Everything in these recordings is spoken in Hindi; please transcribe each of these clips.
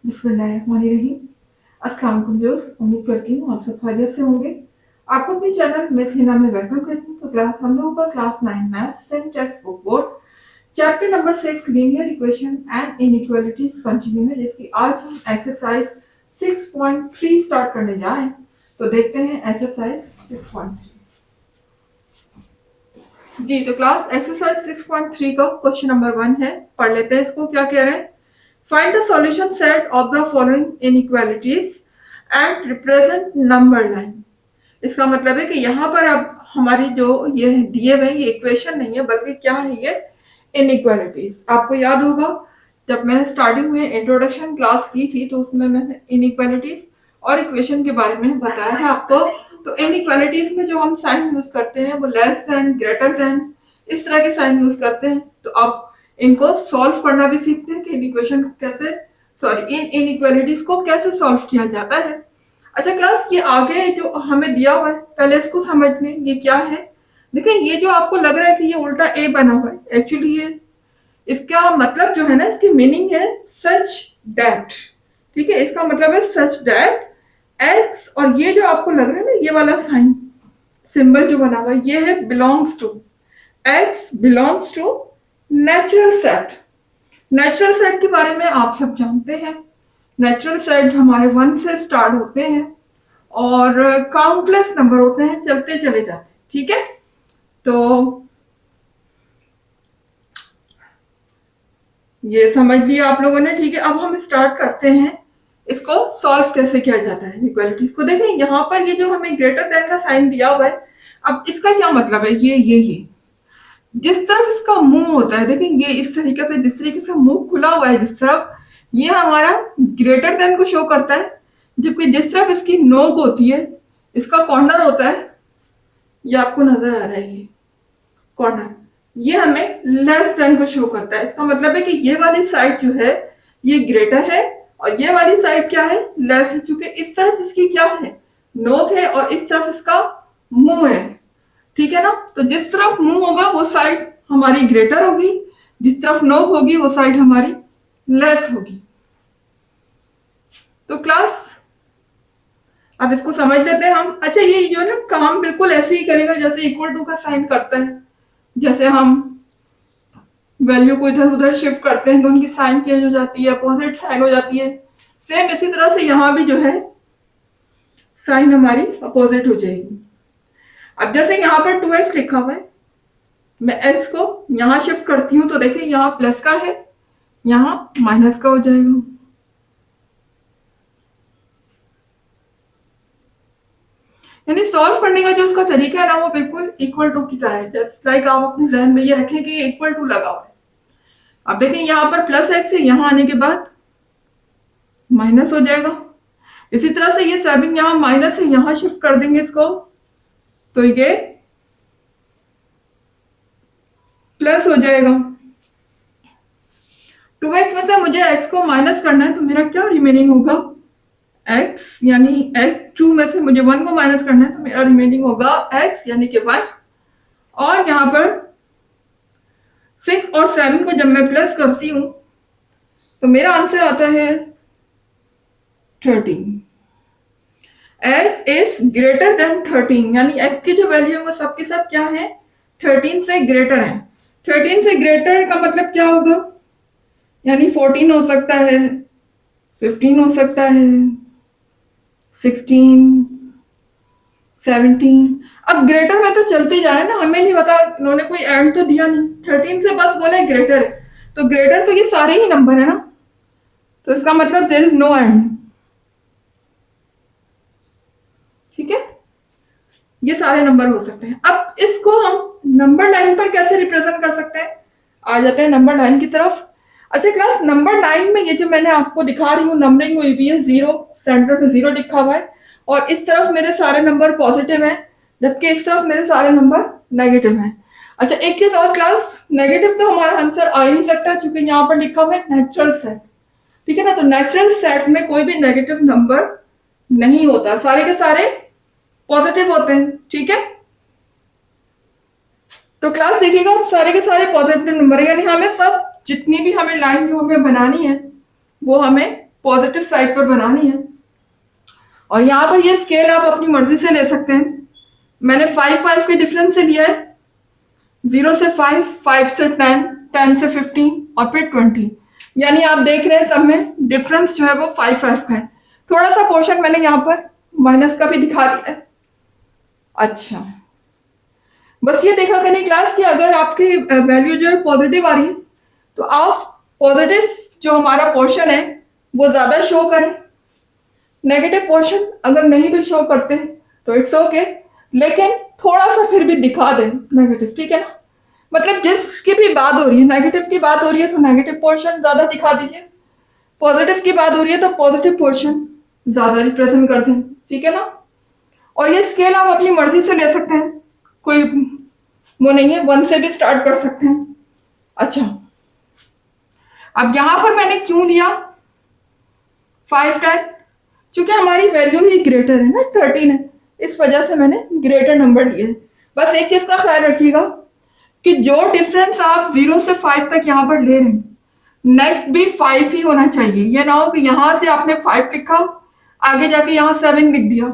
बिस्मिल्लाहिर्रहमानिर्रहीम। अस्सलाम वालेकुम व्यूअर्स, उम्मीद करती हूँ आप सब खैरियत से होंगे। आपको अपने चैनल मिस हिना में वेलकम करती हूँ। तो क्लास हम लोगों का class 9 maths and text book board chapter number 6 linear equation and inequalities continue है, जिसकी आज हम एक्सरसाइज 6.3 स्टार्ट करने जा रहे हैं। तो देखते हैं एक्सरसाइज 6.3। जी, तो क्लास एक्सरसाइज 6.3 का क्वेश्चन नंबर 1 है। पढ़ लेते हैं इसको। क्या कह रहे हैं? Find the solution set of the following inequalities and represent number line। इसका मतलब है कि यहाँ पर अब हमारी जो ये दिए हुए ये इक्वेशन नहीं है, बल्कि क्या है, ये इनइक्वालिटीज। आपको याद होगा जब मैंने स्टार्टिंग में इंट्रोडक्शन क्लास की थी, तो उसमें मैंने इनइक्वालिटीज और इक्वेशन के बारे में बताया था आपको। तो इनइक्वालिटीज में जो हम साइन यूज करते हैं वो लेस देन, ग्रेटर देन, इस तरह के साइन यूज करते हैं। तो अब इनको सॉल्व करना भी सीखते हैं कि इनइक्वेशन कैसे, सॉरी, इन इनइक्वालिटीज को कैसे सॉल्व किया जाता है। अच्छा क्लास, ये आगे जो हमें दिया हुआ है पहले इसको समझ लें, ये क्या है। देखिए, ये जो आपको लग रहा है कि ये उल्टा ए बना हुआ है, एक्चुअली ये इसका मतलब जो है ना, इसकी मीनिंग है सच दैट। ठीक है, इसका मतलब है सच दैट एक्स, और ये जो आपको लग रहा है ना, ये वाला साइन सिंबल जो बना हुआ है, ये है belongs to, X belongs to natural set. Natural set के बारे में आप सब जानते हैं। नेचुरल सेट हमारे 1 से स्टार्ट होते हैं और काउंटलेस नंबर होते हैं, चलते चले जाते हैं। ठीक है, तो ये समझ लिया आप लोगों ने। ठीक है, अब हम स्टार्ट करते हैं इसको सॉल्व कैसे किया जाता है इक्वालिटीज को। देखें यहाँ पर ये जो हमें ग्रेटर देन का साइन दिया हुआ है, अब इसका क्या मतलब है, ये जिस तरफ इसका मुंह होता है, देखिए ये इस तरीके से, जिस तरीके से मुंह खुला हुआ है जिस तरफ, ये हमारा ग्रेटर देन को शो करता है। जबकि जिस तरफ इसकी नोक होती है, इसका कॉर्नर होता है, ये आपको नजर आ रहा है, ये कॉर्नर, ये हमें लेस देन को शो करता है। इसका मतलब है कि ये वाली साइड जो है ये ग्रेटर है और ये वाली साइड क्या है, लेस है। चूंकि इस तरफ इसकी क्या है, नोक है, और इस तरफ इसका मुंह है। ठीक है ना, तो जिस तरफ मुंह होगा वो साइड हमारी ग्रेटर होगी, जिस तरफ नोक होगी वो साइड हमारी लेस होगी। तो क्लास अब इसको समझ लेते हैं हम। अच्छा, ये जो ना काम बिल्कुल ऐसे ही करेगा जैसे इक्वल टू का साइन करता है। जैसे हम वैल्यू को इधर उधर शिफ्ट करते हैं तो उनकी साइन चेंज हो जाती है, अपोजिट साइन हो जाती है। सेम इसी तरह से यहाँ भी जो है साइन हमारी अपोजिट हो जाएगी। अब जैसे यहाँ पर 2x लिखा हुआ है, मैं x को यहां शिफ्ट करती हूं तो देखिए यहाँ प्लस का है, यहाँ माइनस का हो जाएगा। यानी सॉल्व करने का जो उसका तरीका है ना, वो बिल्कुल इक्वल टू की तरह है। जस्ट लाइक आप अपने जहन में ये रखें कि इक्वल टू लगा हुआ है। अब देखिए यहाँ पर प्लस x है, यहाँ आने के बाद माइनस हो जाएगा। इसी तरह से ये 7 यहाँ माइनस है, यहाँ शिफ्ट कर देंगे इसको तो ये प्लस हो जाएगा। 2x में से मुझे x को माइनस करना है तो मेरा क्या रिमेनिंग होगा, x, यानी x 2 में से मुझे 1 को माइनस करना है तो मेरा रिमेनिंग होगा x, यानी कि 1। और यहाँ पर 6 और 7 को जब मैं प्लस करती हूं तो मेरा आंसर आता है 13। x इज ग्रेटर देन 13, यानी x की जो वैल्यू है वो सबके सब क्या है, 13 से ग्रेटर है। 13 से ग्रेटर का मतलब क्या होगा, यानी 14 हो सकता है, 15 हो सकता है, 16, 17। अब ग्रेटर में तो चलते जा रहे हैं ना, हमें नहीं पता, इन्होंने कोई एंड तो दिया नहीं, 13 से बस बोले ग्रेटर है। तो ग्रेटर तो ये सारे ही नंबर है ना, तो इसका मतलब देयर इज नो एंड। ठीक है, ये सारे नंबर हो सकते हैं। अब इसको हम नंबर लाइन पर कैसे रिप्रेजेंट कर सकते हैं, आ जाते हैं नंबर लाइन की तरफ। अच्छा क्लास, नंबर लाइन में ये जो मैंने आपको दिखा रही हूँ नंबरिंग हुई भी है, 0 सेंटर पे 0 लिखा हुआ है, और इस तरफ मेरे सारे नंबर पॉजिटिव हैं, जबकि इस तरफ मेरे सारे नंबर नेगेटिव हैं। अच्छा एक चीज और क्लास, नेगेटिव तो हमारा आंसर आ ही नहीं सकता क्योंकि यहाँ पर लिखा हुआ है नेचुरल सेट। ठीक है ना, तो नेचुरल सेट में कोई भी नेगेटिव नंबर नहीं होता, सारे के सारे पॉजिटिव होते हैं। ठीक है, तो क्लास देखिएगा सारे के सारे पॉजिटिव नंबर है, यानी हमें सब जितनी भी हमें लाइन जो हमें बनानी है वो हमें पॉजिटिव साइड पर बनानी है। और यहाँ पर ये स्केल आप अपनी मर्जी से ले सकते हैं। मैंने 5 के डिफरेंस से लिया है, 0 से 5, 5 से 10, 10 से 15 और फिर 20। यानी आप देख रहे हैं सब में डिफरेंस जो है वो 5 का है। थोड़ा सा पोर्शन मैंने यहाँ पर माइनस का भी दिखा दिया है। अच्छा, बस ये देखा करने क्लास कि अगर आपकी वैल्यू जो है पॉजिटिव आ रही है तो आप पॉजिटिव जो हमारा पोर्शन है वो ज्यादा शो करें। नेगेटिव पोर्शन अगर नहीं भी शो करते तो इट्स ओके, लेकिन थोड़ा सा फिर भी दिखा दें नेगेटिव, ठीक है ना। मतलब जिसकी भी बात हो रही है, नेगेटिव की बात हो रही है तो नेगेटिव पोर्शन ज्यादा दिखा दीजिए, पॉजिटिव की बात हो रही है तो पॉजिटिव पोर्शन ज्यादा रिप्रेजेंट कर दें, ठीक है ना। और ये स्केल आप अपनी मर्जी से ले सकते हैं, कोई वो नहीं है, 1 से भी स्टार्ट कर सकते हैं। अच्छा, अब यहां पर मैंने क्यों लिया 5, 10? क्योंकि हमारी वैल्यू ही ग्रेटर है ना, 13 है, इस वजह से मैंने ग्रेटर नंबर लिए। बस एक चीज का ख्याल रखिएगा कि जो डिफरेंस आप 0 से 5 तक यहाँ पर ले रहे हैं, नेक्स्ट भी 5 ही होना चाहिए। ये ना हो कि यहां से आपने 5 लिखा, आगे जाके यहाँ 7 लिख दिया,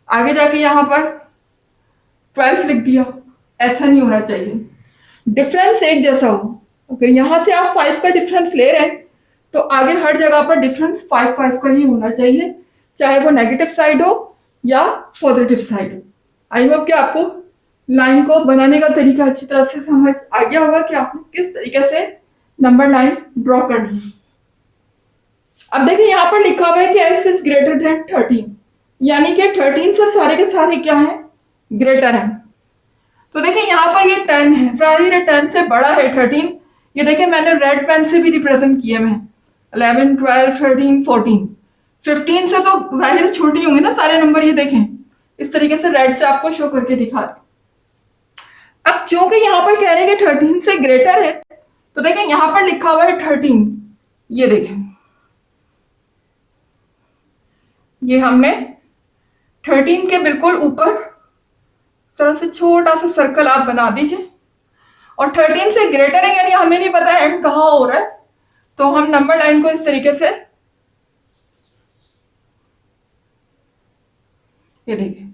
आगे जाके यहाँ पर 12 लिख दिया, ऐसा नहीं होना चाहिए। डिफरेंस एक जैसा हो। अगर यहां से आप 5 का डिफरेंस ले रहे हैं तो आगे हर जगह पर डिफरेंस 5 का ही होना चाहिए, चाहे वो नेगेटिव साइड हो या पॉजिटिव साइड हो। आई होप कि आपको लाइन को बनाने का तरीका अच्छी तरह से समझ आ गया होगा कि आपने किस तरीके से नंबर लाइन ड्रॉ करनी है। अब देखिए यहाँ पर लिखा हुआ है कि x इज ग्रेटर देन 13, यानी कि 13 से सारे के सारे क्या है, ग्रेटर है। तो देखिए यहाँ पर ये 10 है, जाहिर है 10 से बड़ा है 13। ये देखिए मैंने रेड पेन से भी रिप्रेजेंट किए हैं, 11, 12, 13, 14, 15 से तो जाहिर छोटी होंगे ना सारे नंबर। ये देखें इस तरीके से रेड से आपको शो करके दिखा। अब क्योंकि यहाँ पर कह रहे हैं कि 13 से ग्रेटर है, तो देखें यहाँ पर लिखा हुआ है 13। ये देखें, ये हमने 13 के बिल्कुल ऊपर तरह से छोटा सा सर्कल आप बना दीजिए। और 13 से ग्रेटर है, यानी हमें नहीं पता एंड कहाँ हो रहा है, तो हम नंबर लाइन को इस तरीके से, ये देखिए,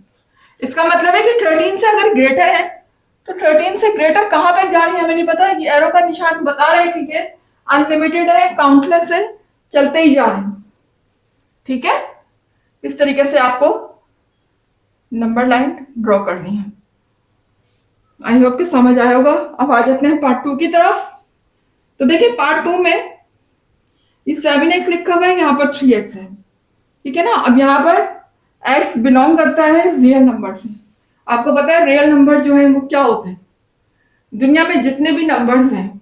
इसका मतलब है कि 13 से अगर ग्रेटर है तो 13 से ग्रेटर कहां तक जा रही है हमें नहीं पता। ये एरो का निशान बता रहा है कि ये अनलिमिटेड है, काउंटलेस है, चलते ही जा रहे हैं, ठीक है। इस तरीके से आपको नंबर लाइन ड्रॉ करनी है। आई होप कि समझ आया होगा। अब आ जाते हैं पार्ट 2 की तरफ। तो देखिए पार्ट 2 में ये 7x लिखा हुआ है, यहाँ पर 3x है, ठीक है ना। अब यहाँ पर x बिलोंग करता है रियल नंबर से। आपको पता है रियल नंबर जो है वो क्या होते हैं, दुनिया में जितने भी नंबर्स हैं,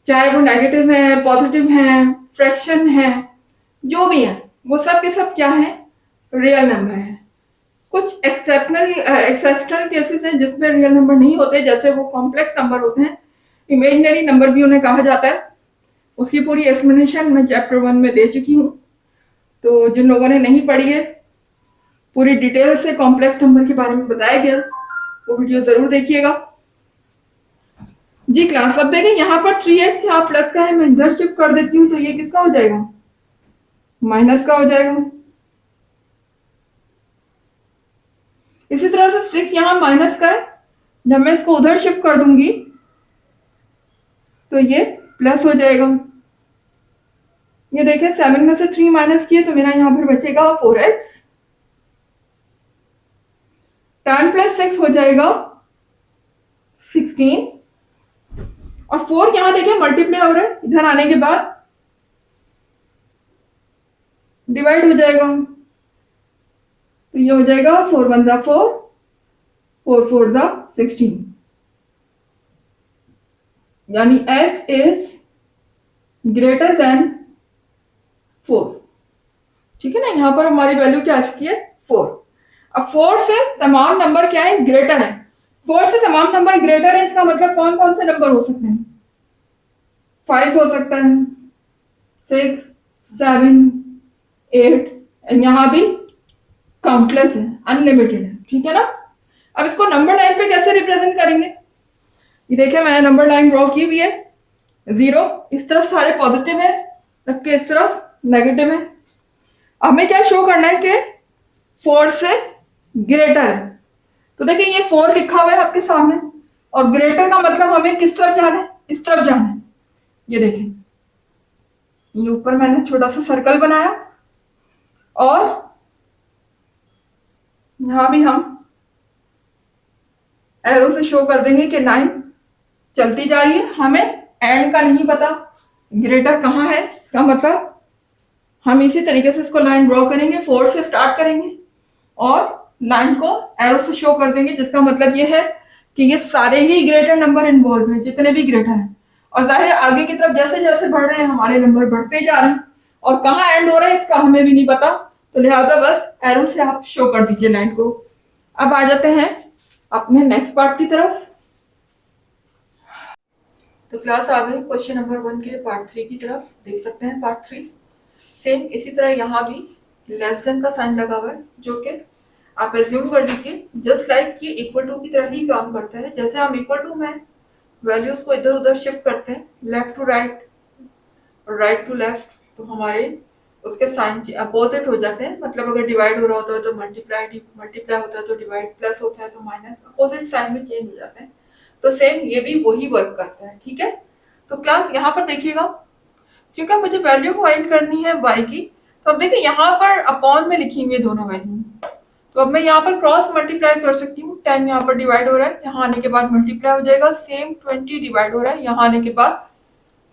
चाहे वो नेगेटिव है, पॉजिटिव है, फ्रैक्शन है, जो भी है, वो सब के सब क्या है, रियल नंबर है। कुछ एक्सेप्शनल केसेस हैं जिसमें रियल नंबर नहीं होते, जैसे वो कॉम्प्लेक्स नंबर होते हैं, इमेजिनरी नंबर भी उन्हें कहा जाता है। उसकी पूरी एक्सप्लेनेशन मैं चैप्टर 1 में दे चुकी हूँ, तो जिन लोगों ने नहीं पढ़ी है, पूरी डिटेल से कॉम्प्लेक्स नंबर के बारे में बताया गया, वो वीडियो जरूर देखिएगा जी क्लास। अब देखें यहाँ पर 3x यहाँ प्लस का है, मैं इधर शिफ्ट कर देती हूँ, तो ये किसका हो जाएगा, माइनस का हो जाएगा। इसी तरह से 6 यहाँ माइनस का है, जब मैं इसको उधर शिफ्ट कर दूंगी तो ये प्लस हो जाएगा। ये देखें 7 में से 3 माइनस किए तो मेरा यहाँ पर बचेगा 4x, 10 प्लस 6 हो जाएगा 16, और 4 यहाँ देखिए मल्टीप्लाई हो रहा है, इधर आने के बाद डिवाइड हो जाएगा, तो ये हो जाएगा 4 1 जा 4, 4 4 जा 16, यानी x इज ग्रेटर देन 4, ठीक है ना। यहां पर हमारी वैल्यू क्या आ चुकी है, 4। अब 4 से तमाम नंबर क्या है, ग्रेटर है। 4 से तमाम नंबर ग्रेटर है, इसका मतलब कौन कौन से नंबर हो सकते हैं, 5 हो सकता है, 6, 7, 8, यहां भी काउंटलेस है, अनलिमिटेड है, ठीक है ना। अब इसको नंबर लाइन पे कैसे रिप्रेजेंट करेंगे, ये देखिए मैंने नंबर लाइन ड्रॉ की हुई है। 0 इस तरफ सारे पॉजिटिव है, जबकि इस तरफ नेगेटिव है। हमें क्या शो करना है कि 4 से ग्रेटर है। तो देखिए ये 4 लिखा हुआ है आपके सामने, और ग्रेटर का मतलब हमें किस तरफ जाना है, इस तरफ जाना है। ये देखें, ये ऊपर मैंने छोटा सा सर्कल बनाया, और यहां भी हम एरो से शो कर देंगे कि लाइन चलती जा रही है। हमें एंड का नहीं पता ग्रेटर कहाँ है, इसका मतलब हम इसी तरीके से इसको लाइन ड्रॉ करेंगे, 4 से स्टार्ट करेंगे और लाइन को एरो से शो कर देंगे, जिसका मतलब ये है कि ये सारे ही ग्रेटर नंबर इन्वॉल्व हैं, जितने भी ग्रेटर हैं। और जाहिर है आगे की तरफ जैसे जैसे बढ़ रहे हैं हमारे नंबर बढ़ते जा रहे हैं, और कहाँ एंड हो रहा है इसका हमें भी नहीं पता, तो लिहाजा बस एरो से आप शो कर दीजिए लाइन को। अब आ जाते हैं अपने नेक्स्ट पार्ट की तरफ। तो क्लास आ गई क्वेश्चन नंबर 1 के पार्ट 3 की तरफ। देख सकते हैं पार्ट 3 सेम इसी तरह यहाँ भी लेस देन का साइन लगा हुआ है, जो कि आप एज्यूम कर लीजिए जस्ट लाइक ये इक्वल टू की तरह ही काम करता है। जैसे हम इक्वल टू में वैल्यूज को इधर उधर शिफ्ट करते हैं, लेफ्ट टू राइट और राइट टू लेफ्ट, तो हमारे उसके साइन अपोजिट हो जाते हैं। मतलब अगर डिवाइड हो रहा होता है तो मल्टीप्लाई होता है, तो डिवाइड प्लस होता है तो माइनस, अपोजिट साइन में चेंज हो जाते हैं। तो सेम ये भी वही वर्क करता है, ठीक है। तो क्लास यहाँ पर देखिएगा, क्योंकि मुझे वैल्यू फाइंड करनी है y की, तो अब देखिए यहाँ पर अपॉन में लिखी हुई है दोनों वैल्यू, तो अब मैं यहाँ पर क्रॉस मल्टीप्लाई कर सकती हूँ। 10 यहाँ पर डिवाइड हो रहा है, यहाँ आने के बाद मल्टीप्लाई हो जाएगा। सेम 20 डिवाइड हो रहा है, यहाँ आने के बाद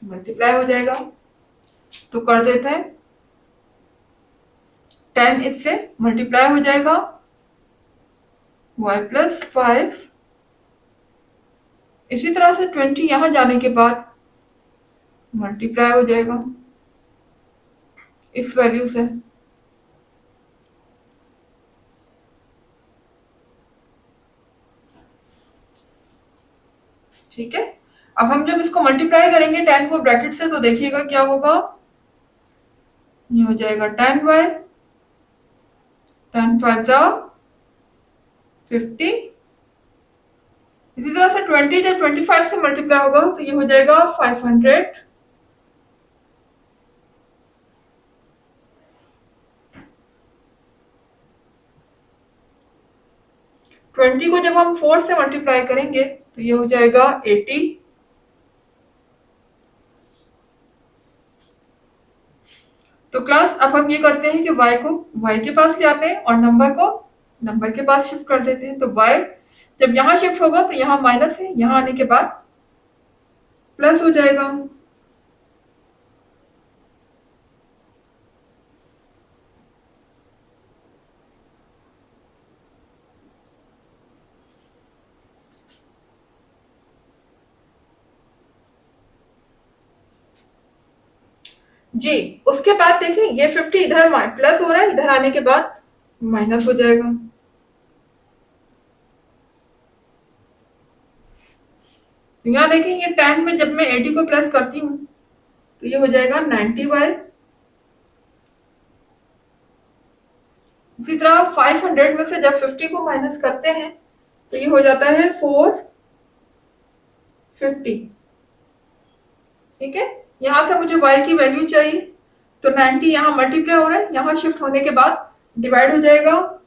मल्टीप्लाई हो जाएगा। तो कर देते हैं, 10 इससे मल्टीप्लाई हो जाएगा, y प्लस 5। इसी तरह से 20 यहाँ जाने के बाद मल्टीप्लाई हो जाएगा इस वैल्यू से। ठीक है, अब हम जब इसको मल्टीप्लाई करेंगे 10 को ब्रैकेट से, तो देखिएगा क्या होगा, ये हो जाएगा 10y, 10 5 50। इसी तरह से 20 जब 25 से मल्टीप्लाई होगा तो ये हो जाएगा 500। ट्वेंटी को जब हम 4 से मल्टीप्लाई करेंगे तो ये हो जाएगा 80। तो क्लास अब हम ये करते हैं कि y को y के पास ले आते हैं और नंबर को नंबर के पास शिफ्ट कर देते हैं। तो y जब यहाँ शिफ्ट होगा तो यहाँ माइनस है, यहाँ आने के बाद प्लस हो जाएगा। जी, उसके बाद देखिए ये 50 इधर प्लस हो रहा है, इधर आने के बाद माइनस हो जाएगा। यहाँ देखिए ये 10 में जब मैं 80 को प्लस करती हूँ तो ये हो जाएगा 90y। इसी तरह 500 में से जब 50 को माइनस करते हैं तो ये हो जाता है 450। ठीक है, यहां से मुझे y की वैल्यू चाहिए, तो 90 यहाँ मल्टीप्लाई हो रहा है, यहाँ शिफ्ट होने के बाद डिवाइड हो जाएगा।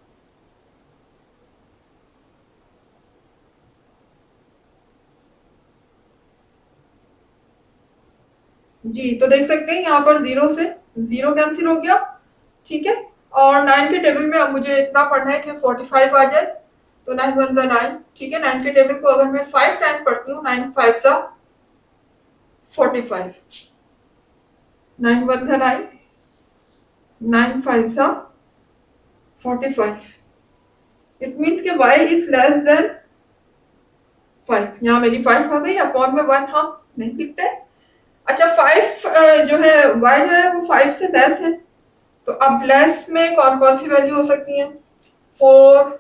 जी, तो देख सकते हैं यहाँ पर 0 से 0 कैंसिल हो गया। ठीक है, और 9 के टेबल में अब मुझे इतना पढ़ना है कि 45 आ जाए, तो 9 1 9। ठीक है, 9 के टेबल को अगर मैं 5 टाइम पढ़ती हूँ, 9 5 45, 9 1 9, 9 5 45। इट मीन्स कि y इज लेस देन 5। यहाँ मेरी 5 आ गई, अपॉन में 1 हम नहीं लिखते। अच्छा, 5 जो है y जो है वो 5 से लेस है, तो अब लेस में कौन कौन सी वैल्यू हो सकती है, 4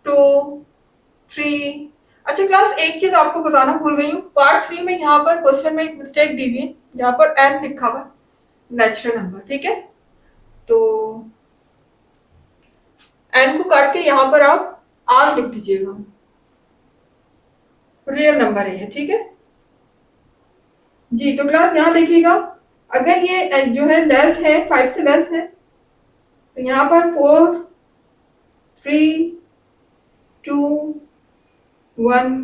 2 3। अच्छा क्लास, एक चीज आपको बताना भूल गई हूँ, पार्ट 3 में यहाँ पर क्वेश्चन में एक मिस्टेक दी हुई है, यहाँ पर n लिखा हुआ नेचुरल नंबर। ठीक है, तो n को काट के यहाँ पर आप r लिख दीजिएगा, रियल नंबर है ये। ठीक है जी, तो क्लास यहाँ देखिएगा, अगर ये जो है लेस है, 5 से लेस है, तो यहाँ पर 4, 3, 2, 1,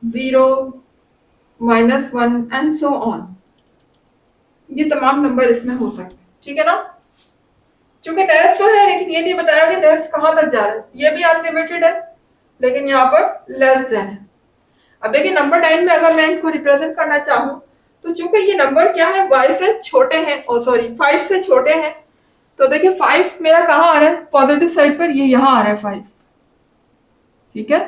0, -1 एंड सो ऑन। ये तमाम नंबर इसमें हो सकते हैं, ठीक है ना। क्योंकि लेस तो है लेकिन ये नहीं बताया कि लेस कहाँ तक जा रहा है, ये भी अनलिमिटेड है लेकिन यहाँ पर लेस देन है। अब देखिए नंबर टाइम में अगर मैं इनको रिप्रेजेंट करना चाहूँ तो चूंकि ये नंबर क्या है, y से छोटे हैं, ओ सॉरी 5 से छोटे हैं, तो देखिए 5 मेरा कहाँ आ रहा है पॉजिटिव साइड पर, ये यहाँ आ रहा है 5, ठीक है।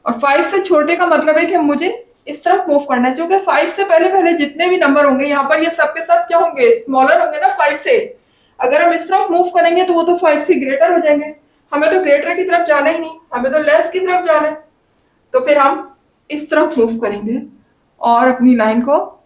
और 5 से छोटे का मतलब है कि मुझे इस तरफ मूव करना है, क्योंकि 5 से पहले पहले जितने भी नंबर होंगे यहाँ पर ये सब के सब क्या होंगे, स्मॉलर होंगे ना 5 से। अगर हम इस तरफ मूव करेंगे तो वो तो 5 से ग्रेटर हो जाएंगे, हमें तो ग्रेटर की तरफ जाना ही नहीं, हमें तो लेस की तरफ जाना है। तो फिर हम इस तरफ मूव करेंगे और अपनी लाइन को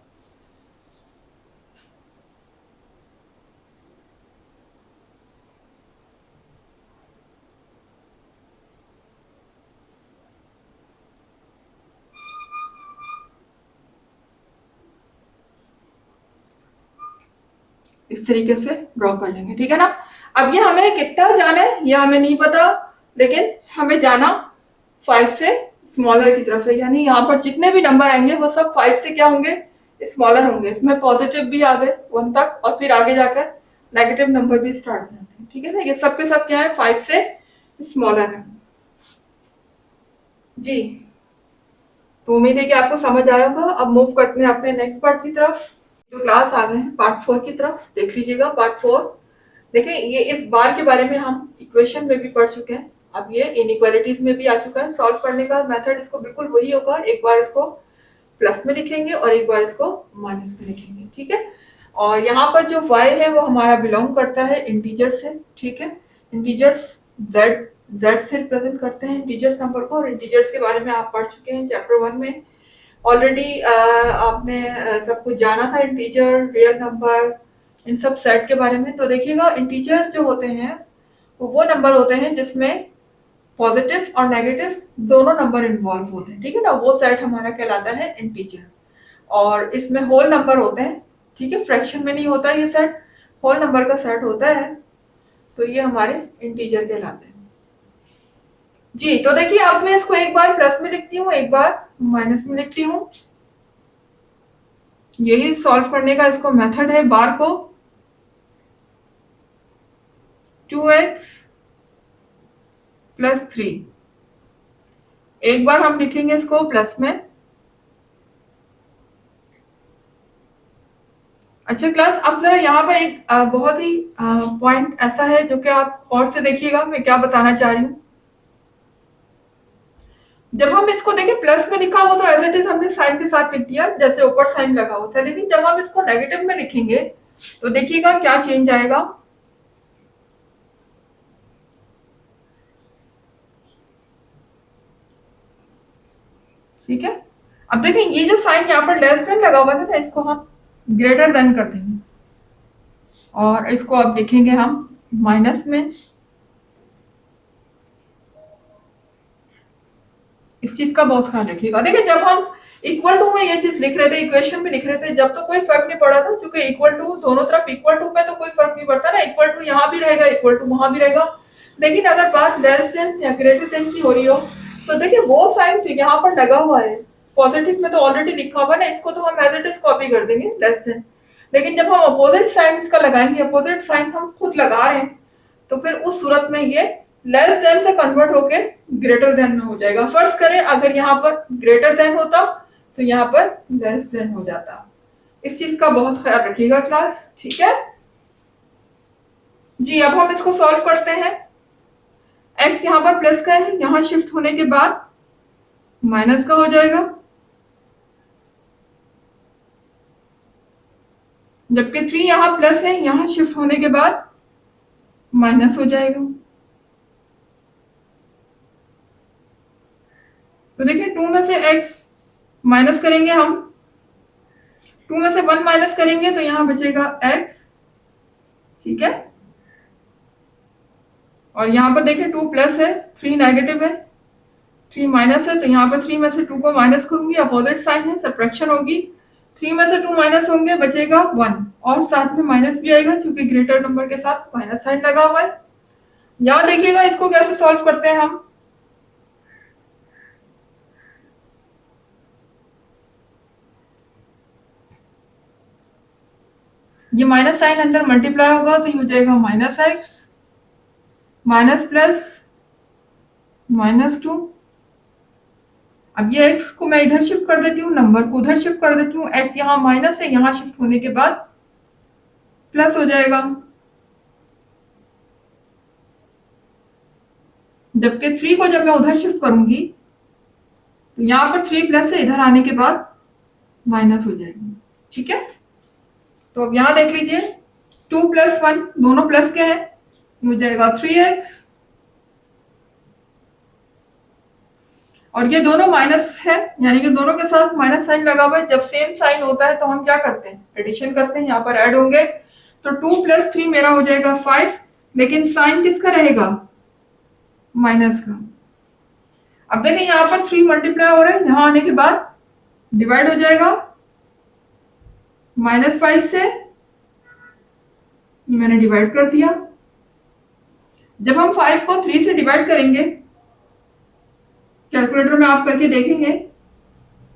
इस तरीके से ड्रॉ कर लेंगे, ठीक है ना। अब ये हमें कितना जाना है ये हमें नहीं पता, लेकिन हमें जाना 5 से स्मॉलर की तरफ है, यानी यहाँ पर जितने भी नंबर आएंगे वो सब 5 से क्या होंगे, स्मॉलर होंगे। इसमें पॉजिटिव भी आ गए 1 तक और फिर आगे जाकर नेगेटिव नंबर भी स्टार्ट हो जाते हैं, ठीक है ना। ये सब के सब क्या है, 5 से स्मॉलर है। जी, तो उम्मीद है कि आपको समझ आया होगा। अब मूव करते हैं अपने नेक्स्ट पार्ट की तरफ। जो क्लास आ गए हैं पार्ट 4 की तरफ, देख लीजिएगा पार्ट 4। देखिए ये इस बार के बारे में हम इक्वेशन में भी पढ़ चुके हैं, अब ये इनइक्वालिटीज में भी आ चुका है। सॉल्व करने का मेथड इसको बिल्कुल वही होगा, एक बार इसको प्लस में लिखेंगे और एक बार इसको माइनस में लिखेंगे, ठीक है। और यहाँ पर जो y है वो हमारा बिलोंग करता है इंटीजर से, ठीक है। इंटीजर्स z से रिप्रेजेंट करते हैं इंटीजर्स नंबर को, और इंटीजर्स के बारे में आप पढ़ चुके हैं चैप्टर 1 में ऑलरेडी। आपने सब कुछ जाना था, इंटीजर, रियल नंबर, इन सब सेट के बारे में। तो देखिएगा इंटीजर जो होते हैं वो नंबर होते हैं जिसमें पॉजिटिव और नेगेटिव दोनों नंबर इन्वॉल्व होते हैं, ठीक है ना, वो सेट हमारा कहलाता है इंटीजर। और इसमें होल नंबर होते हैं, ठीक है, फ्रैक्शन में नहीं होता ये सेट, होल नंबर का सेट होता है, तो ये हमारे इंटीजर कहलाते हैं। जी, तो देखिए अब मैं इसको एक बार प्लस में लिखती हूँ, एक बार माइनस में लिखती हूँ। यही सॉल्व करने का इसको मेथड है। बार को 2x + 3, एक बार हम लिखेंगे इसको प्लस में। अच्छा क्लास, अब जरा यहाँ पर एक बहुत ही पॉइंट ऐसा है जो कि आप और से देखिएगा मैं क्या बताना चाह रही हूँ। जब हम इसको देखें प्लस में लिखा हुआ तो एज इट इज हमने साइन के साथ लिख दिया जैसे ऊपर साइन लगा हुआ था, लेकिन जब हम इसको नेगेटिव में लिखेंगे तो देखिएगा क्या चेंज आएगा। ठीक है, अब देखें ये जो साइन यहाँ पर लेस देन लगा हुआ था ना, इसको हम ग्रेटर देन कर देंगे और इसको अब लिखेंगे हम माइनस में। इस चीज का बहुत ख्याल रखिएगा। देखिए जब हम इक्वल टू में ये चीज लिख रहे थे, इक्वेशन में लिख रहे थे, जब तो कोई फर्क नहीं पड़ा था, क्योंकि इक्वल टू दोनों तरफ इक्वल टू पे तो कोई फर्क नहीं पड़ता ना, इक्वल टू यहाँ भी रहेगा इक्वल टू वहां भी रहेगा। लेकिन अगर बात लेस देन या ग्रेटर देन की हो रही हो तो देखिए वो साइन जो यहाँ पर लगा हुआ है पॉजिटिव में तो ऑलरेडी लिखा हुआ ना, इसको तो हम एज इट इज कॉपी कर देंगे लेस देन। लेकिन जब हम अपोजिट साइन इसका लगाएंगे, अपोजिट साइन हम खुद लगा रहे हैं, तो फिर उस सूरत में ये लेस देन से कन्वर्ट होके ग्रेटर देन में हो जाएगा। फर्ज करें अगर यहाँ पर ग्रेटर देन होता तो यहाँ पर लेस देन हो जाता। इस चीज का बहुत ख्याल रखिएगा क्लास, ठीक है जी। अब हम इसको सॉल्व करते हैं। x यहाँ पर प्लस का है, यहाँ शिफ्ट होने के बाद माइनस का हो जाएगा, जबकि 3 यहाँ प्लस है, यहाँ शिफ्ट होने के बाद माइनस हो जाएगा। तो देखिए 2 में से x माइनस करेंगे हम, 2 में से 1 माइनस करेंगे तो यहाँ बचेगा x, ठीक है। और यहाँ पर देखिए 2 प्लस है, 3 नेगेटिव है, 3 माइनस है, तो यहाँ पर 3 में से 2 को माइनस करूंगी, अपोजिट साइन है, सब्ट्रैक्शन होगी, 3 में से 2 माइनस होंगे, बचेगा 1 और साथ में माइनस भी आएगा क्योंकि ग्रेटर नंबर के साथ माइनस साइन लगा हुआ है। यहां देखिएगा इसको कैसे सॉल्व करते हैं हम। ये माइनस साइन अंदर मल्टीप्लाई होगा तो ये हो जाएगा माइनस एक्स माइनस प्लस -2। अब ये x को मैं इधर शिफ्ट कर देती हूँ, नंबर को उधर शिफ्ट कर देती हूँ, x यहाँ माइनस है, यहाँ शिफ्ट होने के बाद प्लस हो जाएगा। जबकि 3 को जब मैं उधर शिफ्ट करूंगी तो यहाँ पर 3 प्लस है, इधर आने के बाद माइनस हो जाएगी। ठीक है, तो अब यहाँ देख लीजिए 2 + 1 दोनों प्लस के हैं, हो जाएगा 3x और ये दोनों माइनस है, यानी कि दोनों के साथ माइनस साइन लगा हुआ है। जब सेम साइन होता है तो हम क्या करते हैं, एडिशन करते हैं, यहाँ पर ऐड होंगे तो 2 + 3 मेरा हो जाएगा 5, लेकिन साइन किसका रहेगा, माइनस का। अब देखिए यहाँ पर 3 मल्टीप्लाई हो रहा है, यहाँ आने के बाद डिवाइड हो जाएगा -5 से, मैंने डिवाइड कर दिया। जब हम 5 को 3 से डिवाइड करेंगे, कैलकुलेटर में आप करके देखेंगे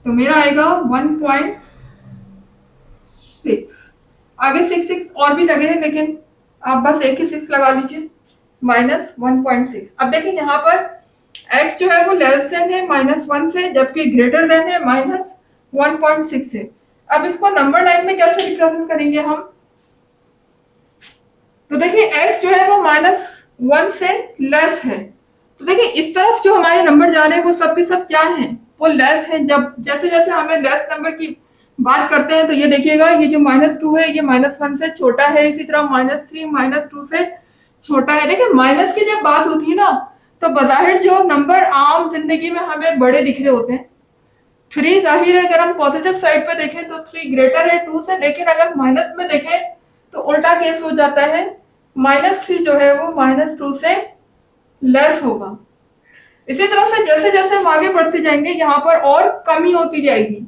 तो मेरा आएगा 1.6। आगे 6 और भी लगे हैं, लेकिन आप बस एक ही 6 लगा लीजिए, -1.6। अब देखिए यहाँ पर x जो है वो लेस देन है -1 से, जबकि ग्रेटर देन है -1.6 से। अब इसको नंबर लाइन में कैसे रिप्रेजेंट करेंगे हम, तो देखिए x जो है वो -1 से लेस है, तो देखिए इस तरफ जो हमारे नंबर जा रहे हैं वो सब के सब क्या हैं, वो लेस है। जब जैसे जैसे हमें लेस नंबर की बात करते हैं तो ये देखिएगा ये जो -2 है ये -1 से छोटा है, इसी तरह -3 -2 से छोटा है। देखिए माइनस की जब बात होती है ना तो बज़ाहिर जो नंबर आम जिंदगी में हमें बड़े दिख रहे होते हैं, 3 जाहिर है अगर हम पॉजिटिव साइड पे देखें तो 3 ग्रेटर है 2 से, लेकिन अगर माइनस में देखें तो उल्टा केस हो जाता है, -3 जो है वो -2 से लेस होगा। इसी तरह से जैसे जैसे हम आगे बढ़ते जाएंगे यहाँ पर और कमी होती जाएगी,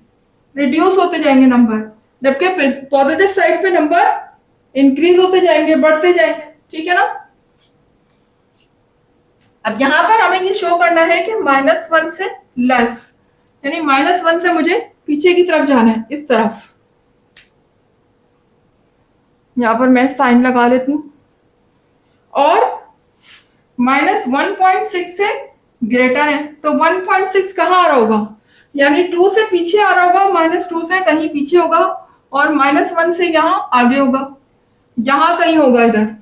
रिड्यूस होते जाएंगे नंबर, जबकि पॉजिटिव साइड पे नंबर इंक्रीज होते जाएंगे, बढ़ते जाएंगे। ठीक है ना, अब यहाँ पर हमें ये शो करना है कि -1 से लेस, यानी -1 से मुझे पीछे की तरफ जाना है, इस तरफ। यहाँ पर मैं साइन लगा लेती हूँ, और -1.6 से ग्रेटर है, तो 1.6 कहाँ आ रहा होगा, यानी 2 से पीछे आ रहा होगा, -2 से कहीं पीछे होगा, और -1 से यहाँ आगे होगा, यहाँ कहीं होगा इधर।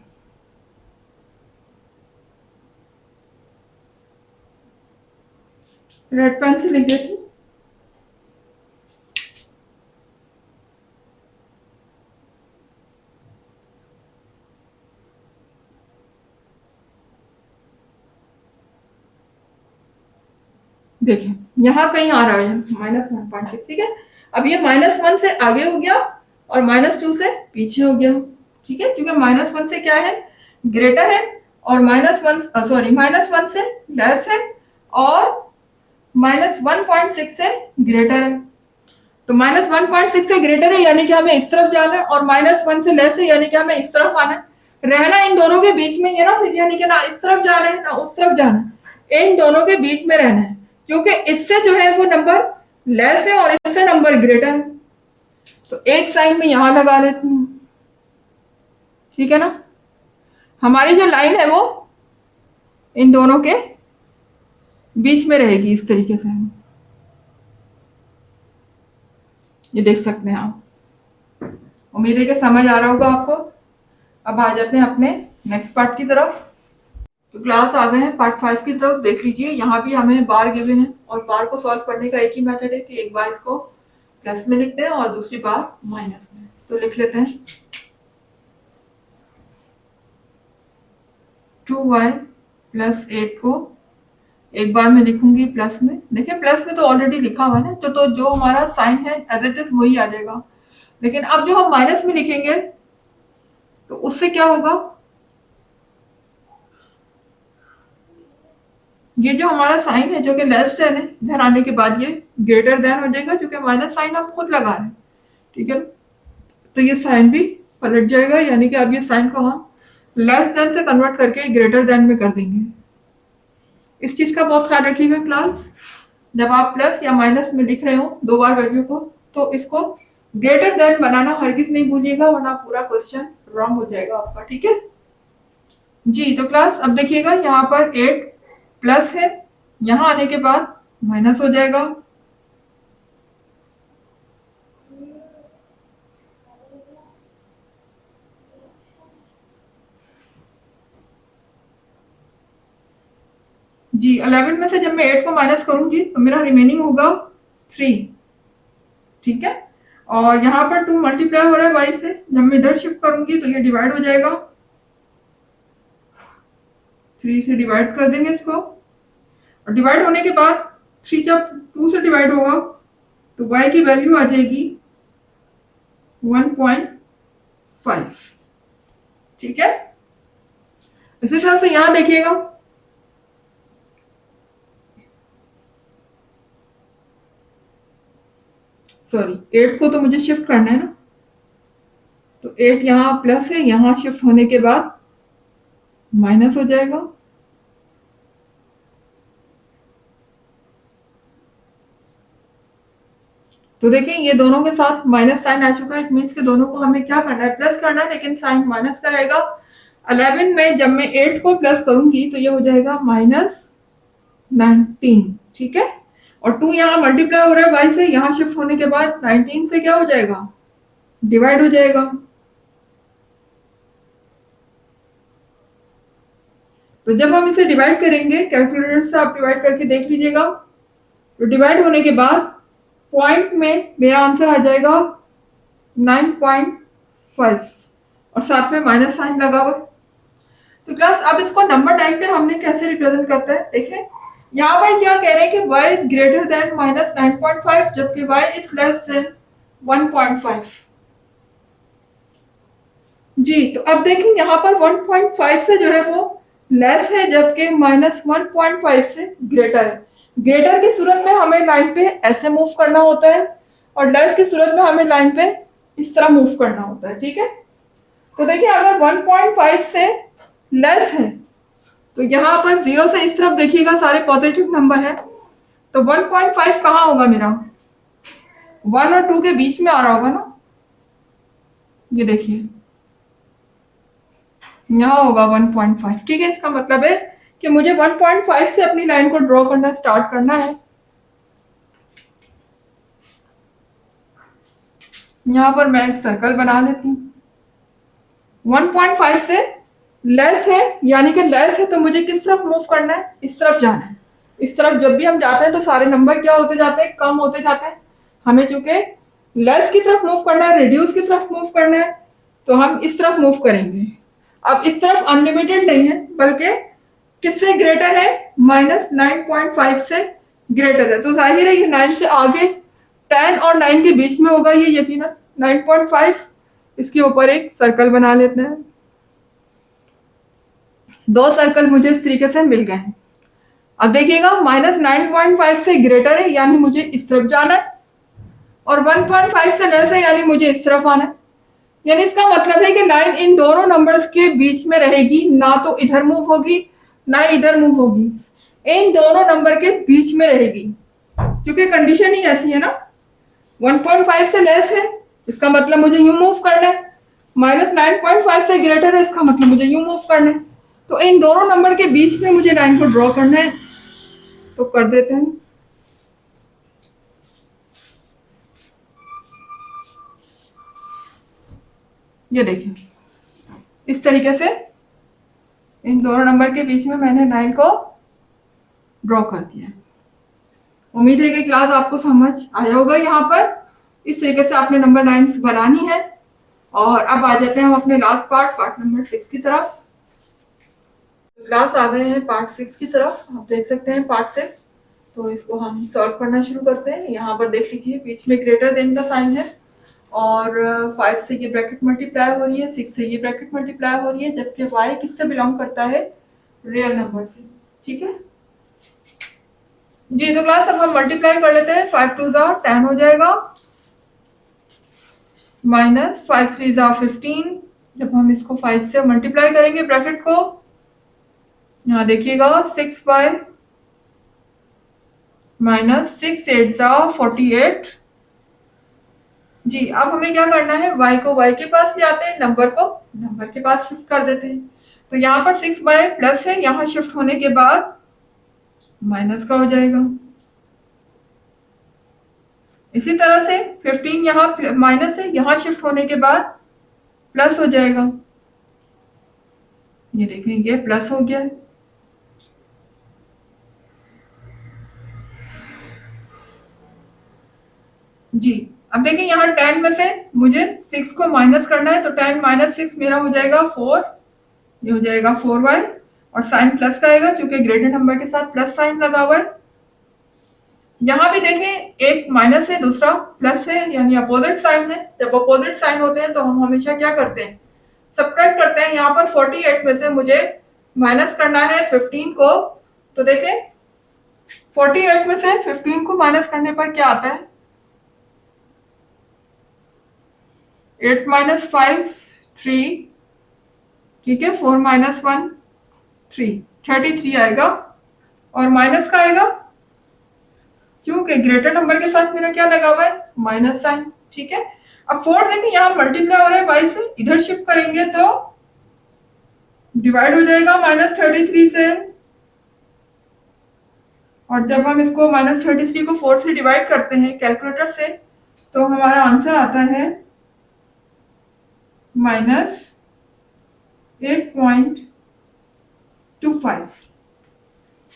रेड पेन से लिख देती हूँ। देखिए यहाँ कहीं आ रहा है -1.6। ठीक है, अब ये -1 से आगे हो गया और -2 से पीछे हो गया। ठीक है, क्योंकि -1 से क्या है, ग्रेटर है, और -1 से लेस है, और -1.6 से ग्रेटर है। तो -1.6 से ग्रेटर है यानी कि हमें इस तरफ जाना है, और -1 से लेस है यानी कि हमें इस तरफ आना है। रहना इन दोनों के बीच में, ये ना यानी कि ना इस तरफ जाना है ना उस तरफ जाना है, इन दोनों के बीच में रहना है, क्योंकि इससे जो है वो नंबर लेस है और इससे नंबर ग्रेटर है। तो एक साइन में यहां लगा लेती हूँ। ठीक है ना, हमारी जो लाइन है वो इन दोनों के बीच में रहेगी, इस तरीके से ये देख सकते हैं आप। उम्मीद है कि समझ आ रहा होगा आपको। अब आ जाते हैं अपने नेक्स्ट पार्ट की तरफ। तो क्लास आ गए हैं पार्ट 5 की तरफ। देख लीजिए यहाँ भी हमें बार गिवन है, और बार को सॉल्व करने का एक ही मेथड है कि एक बार इसको प्लस में लिखते हैं और दूसरी बार माइनस में। तो लिख लेते हैं 2y + 8 को एक बार में लिखूंगी प्लस में। देखिए प्लस में तो ऑलरेडी लिखा हुआ है ना, तो जो हमारा साइन है एज इट इज वही आ जाएगा। लेकिन अब जो हम माइनस में लिखेंगे तो उससे क्या होगा, ये जो हमारा साइन है जो कि लेस देन है, इधर आने के बाद ये ग्रेटर देन हो जाएगा, क्योंकि माइनस साइन हम खुद लगा रहे हैं। ठीक है, तो ये साइन भी पलट जाएगा, यानी कि अब ये साइन को हम लेस देन से कन्वर्ट करके ग्रेटर देन में कर देंगे। इस चीज का बहुत ख्याल रखिएगा क्लास, जब आप प्लस या माइनस में लिख रहे हो दो बार वैल्यू को, तो इसको ग्रेटर देन बनाना हरगिज नहीं भूलिएगा, वरना पूरा क्वेश्चन रॉन्ग हो जाएगा आपका। ठीक है जी। तो क्लास अब देखिएगा, यहाँ पर 8 प्लस है, यहाँ आने के बाद माइनस हो जाएगा। जी 11 में से जब मैं 8 को माइनस करूंगी तो मेरा रिमेनिंग होगा 3। ठीक है, और यहाँ पर 2 मल्टीप्लाई हो रहा है y से, जब मैं इधर शिफ्ट करूंगी तो ये डिवाइड हो जाएगा, 3 से डिवाइड कर देंगे इसको, और डिवाइड होने के बाद 3 जब 2 से डिवाइड होगा तो y की वैल्यू आ जाएगी 1.5। ठीक है, इसी तरह से यहां देखिएगा, सॉरी 8 को तो मुझे शिफ्ट करना है ना, तो 8 यहाँ प्लस है, यहाँ शिफ्ट होने के बाद माइनस हो जाएगा। तो देखिए ये दोनों के साथ माइनस साइन आ चुका है, इट मीन्स के दोनों को हमें क्या करना है, प्लस करना है, लेकिन साइन माइनस का रहेगा। 11 में जब मैं 8 को प्लस करूंगी तो ये हो जाएगा -19। ठीक है, और 2 यहाँ मल्टीप्लाई हो रहा है y से, यहाँ शिफ्ट होने के बाद 19 से क्या हो जाएगा, डिवाइड हो जाएगा। तो जब हम इसे डिवाइड करेंगे, कैलकुलेटर से आप डिवाइड करके देख लीजिएगा, तो डिवाइड होने के बाद पॉइंट में मेरा आंसर आ जाएगा 9.5, और साथ में माइनस साइन लगा हुआ। तो क्लास अब इसको नंबर टाइप पे हमने कैसे रिप्रेजेंट करते हैं, देखें यहाँ पर क्या कह रहे हैं कि y इज ग्रेटर देन -9.5, जबकि y इज लेस देन 1.5। जी, तो अब देखें यहाँ पर 1.5 से जो है वो लेस है, जबकि -1.5 से ग्रेटर है। ग्रेटर की सूरत में हमें लाइन पे ऐसे मूव करना होता है, और लेस की सूरत में हमें लाइन पे इस तरह मूव करना होता है। ठीक है, तो देखिए अगर 1.5 से लेस है तो यहाँ पर 0 से इस तरफ देखिएगा सारे पॉजिटिव नंबर है, तो 1.5 कहाँ होगा मेरा, 1 और 2 के बीच में आ रहा होगा ना, ये देखिए यहाँ होगा 1.5। ठीक है, इसका मतलब है कि मुझे 1.5 से अपनी लाइन को ड्रॉ करना स्टार्ट करना है। यहाँ पर मैं एक सर्कल बना लेती हूँ, 1.5 से लेस है, यानी कि लेस है तो मुझे किस तरफ मूव करना है, इस तरफ जाना है। इस तरफ जब भी हम जाते हैं तो सारे नंबर क्या होते जाते हैं, कम होते जाते हैं। हमें चूंकि लेस की तरफ मूव करना है, रिड्यूस की तरफ मूव करना है, तो हम इस तरफ मूव करेंगे। अब इस तरफ अनलिमिटेड नहीं है, बल्कि किससे ग्रेटर है, -9.5 से ग्रेटर है, तो जाहिर है ये 9 से आगे 10 और 9 के बीच में होगा ये यकीनन 9.5। इसके ऊपर एक सर्कल बना लेते हैं, 2 सर्कल मुझे इस तरीके से मिल गए हैं। अब देखिएगा -9.5 से ग्रेटर है, यानी मुझे इस तरफ जाना है, और 1.5 से लेस है, यानी मुझे इस तरफ आना है। यानी इसका मतलब है कि लाइन इन दोनों नंबर्स के बीच में रहेगी, ना तो इधर मूव होगी ना इधर मूव होगी, इन दोनों नंबर के बीच में रहेगी, क्योंकि कंडीशन ही ऐसी है ना। 1.5 से लेस है, इसका मतलब मुझे यूं मूव करना है, -9.5 से ग्रेटर है, इसका मतलब मुझे यूं मूव करना है। तो इन दोनों नंबर के बीच में मुझे लाइन को ड्रॉ करना है, तो कर देते हैं। ये देखिए इस तरीके से इन दोनों नंबर के बीच में मैंने लाइन को ड्रॉ कर दिया। उम्मीद है कि क्लास आपको समझ आया होगा। यहाँ पर इस तरीके से आपने नंबर लाइन्स बनानी है। और अब आ जाते हैं हम अपने लास्ट पार्ट नंबर 6 की तरफ। क्लास आ गए हैं पार्ट 6 की तरफ। आप देख सकते हैं पार्ट 6, तो इसको हम सॉल्व करना शुरू करते हैं। यहाँ पर देख लीजिए बीच में ग्रेटर देन का साइन है, और 5 से ये ब्रैकेट मल्टीप्लाई हो रही है, 6 से ये ब्रैकेट मल्टीप्लाई हो रही है, जबकि y किससे बिलोंग करता है, रियल नंबर से। ठीक है जी, तो क्लास अब हम मल्टीप्लाई कर लेते हैं। 5 2 10 हो जाएगा, माइनस 5 3 जा 15। जब हम इसको 5 से मल्टीप्लाई करेंगे ब्रैकेट को, यहाँ देखिएगा 6y माइनस 6 8 जा 48। जी अब हमें क्या करना है, y को y के पास ले आते हैं, नंबर को नंबर के पास शिफ्ट कर देते हैं। तो यहाँ पर 6y प्लस है, यहाँ शिफ्ट होने के बाद माइनस का हो जाएगा। इसी तरह से 15 यहाँ माइनस है, यहाँ शिफ्ट होने के बाद प्लस हो जाएगा। ये देखें ये प्लस हो गया है। जी अब देखिए यहाँ 10 में से मुझे 6 को माइनस करना है, तो 10 माइनस 6 मेरा हो जाएगा 4। ये हो जाएगा 4y और साइन प्लस का आएगा क्योंकि ग्रेटर नंबर के साथ प्लस साइन लगा हुआ है। यहाँ भी देखें एक माइनस है दूसरा प्लस है, यानी अपोजिट साइन है। जब अपोजिट साइन होते हैं तो हम हमेशा क्या करते हैं, सब्ट्रैक्ट करते हैं। यहाँ पर 48 में से मुझे माइनस करना है 15 को, तो देखें 48 में से 15 को माइनस करने पर क्या आता है, 8 माइनस 5 3, ठीक है, 4 माइनस 1 3, 33 आएगा। और माइनस का आएगा क्योंकि ग्रेटर नंबर के साथ मेरा क्या लगा हुआ है, माइनस साइन, ठीक है। अब 4 देखिए यहाँ मल्टीप्लाई हो रहा है y से, इधर शिफ्ट करेंगे तो डिवाइड हो जाएगा माइनस 33 से। और जब हम इसको माइनस 33 को 4 से डिवाइड करते हैं कैलकुलेटर से, तो हमारा आंसर आता है माइनस 8.25।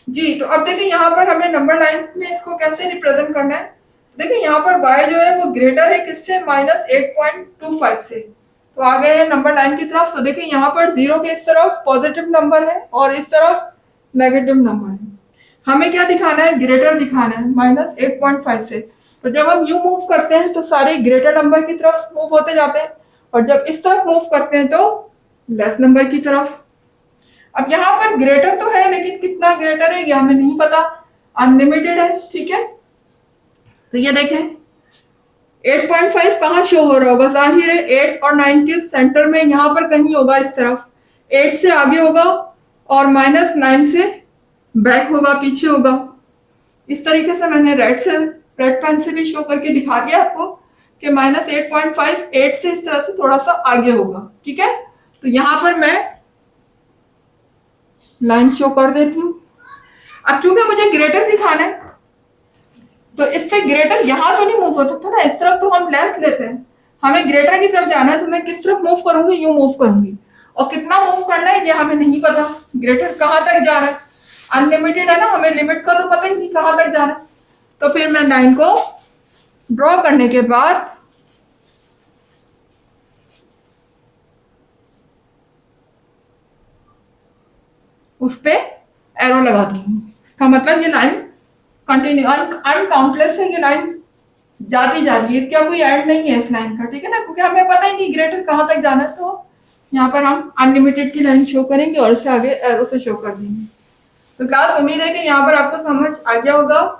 जी तो अब देखिए यहाँ पर हमें नंबर लाइन में इसको कैसे रिप्रेजेंट करना है। देखिए यहाँ पर y जो है वो ग्रेटर है किससे, माइनस 8.25 से। तो आ गए हैं नंबर लाइन की तरफ। तो देखिए यहाँ पर 0 के इस तरफ पॉजिटिव नंबर है और इस तरफ नेगेटिव नंबर है। हमें क्या दिखाना है, ग्रेटर दिखाना है माइनस 8.5 से। तो जब हम यू मूव करते हैं तो सारे ग्रेटर नंबर की तरफ मूव होते जाते हैं, और जब इस तरफ मूव करते हैं तो लेस नंबर की तरफ। अब यहाँ पर ग्रेटर तो है लेकिन कितना ग्रेटर है ये हमें नहीं पता, अनलिमिटेड है, ठीक है। तो ये देखें 8.5 कहाँ शो हो रहा होगा, जाहिर है 8 और 9 के सेंटर में यहाँ पर कहीं होगा, इस तरफ 8 से आगे होगा और माइनस 9 से बैक होगा, पीछे होगा। इस तरीके से मैंने रेड पेन से भी शो करके दिखा दिया आपको कि माइनस 8.5 8 से इस तरह से थोड़ा सा आगे होगा, ठीक है। तो यहाँ पर मैं लाइन शो कर देती हूँ। अब चूंकि मुझे ग्रेटर दिखाना है तो इससे ग्रेटर यहाँ तो नहीं मूव हो सकता ना, इस तरफ तो हम लेस लेते हैं। हमें ग्रेटर की तरफ जाना है तो मैं किस तरफ मूव करूंगी, यूं मूव करूंगी। और कितना मूव करना है ये हमें नहीं पता, ग्रेटर कहाँ तक जा रहा है, अनलिमिटेड है ना, हमें लिमिट का तो पता ही नहीं कहाँ तक जा रहा है। तो फिर मैं लाइन को ड्रॉ करने के बाद उस पे एरो लगा दूंगी। इसका मतलब ये लाइन कंटिन्यू अनकाउंटलेस है, ये लाइन जाती जा रही है, इसका कोई एंड नहीं है इस लाइन का, ठीक है ना, क्योंकि हमें पता ही नहीं ग्रेटर कहाँ तक जाना है। तो यहाँ पर हम अनलिमिटेड की लाइन शो करेंगे और इससे आगे एरो से शो कर देंगे। तो क्लास उम्मीद है कि यहाँ पर आपको समझ आ गया होगा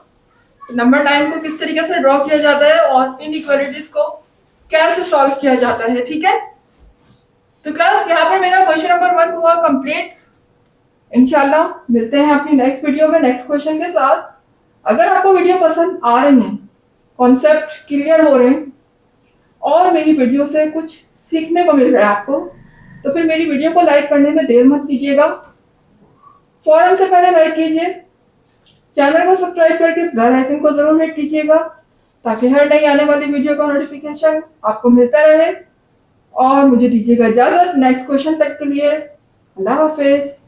नंबर लाइन को किस तरीके से ड्रॉ किया जाता है और इनइक्वालिटीज को कैसे सॉल्व किया जाता है, ठीक है। तो क्लास यहाँ पर मेरा क्वेश्चन नंबर 1 हुआ कंप्लीट। इंशाल्लाह मिलते हैं अपनी नेक्स्ट वीडियो में नेक्स्ट क्वेश्चन के साथ। अगर आपको वीडियो पसंद आ रही है, कॉन्सेप्ट क्लियर हो रहे हैं और मेरी वीडियो से कुछ सीखने को मिल रहा है आपको, तो फिर मेरी वीडियो को लाइक करने में देर मत कीजिएगा, फौरन से पहले लाइक कीजिए, चैनल को सब्सक्राइब करके बेल आइकन को जरूर हिट कीजिएगा ताकि हर नई आने वाली वीडियो का नोटिफिकेशन आपको मिलता रहे। और मुझे दीजिएगा इजाजत नेक्स्ट क्वेश्चन तक के लिए। अल्लाह हाफिज।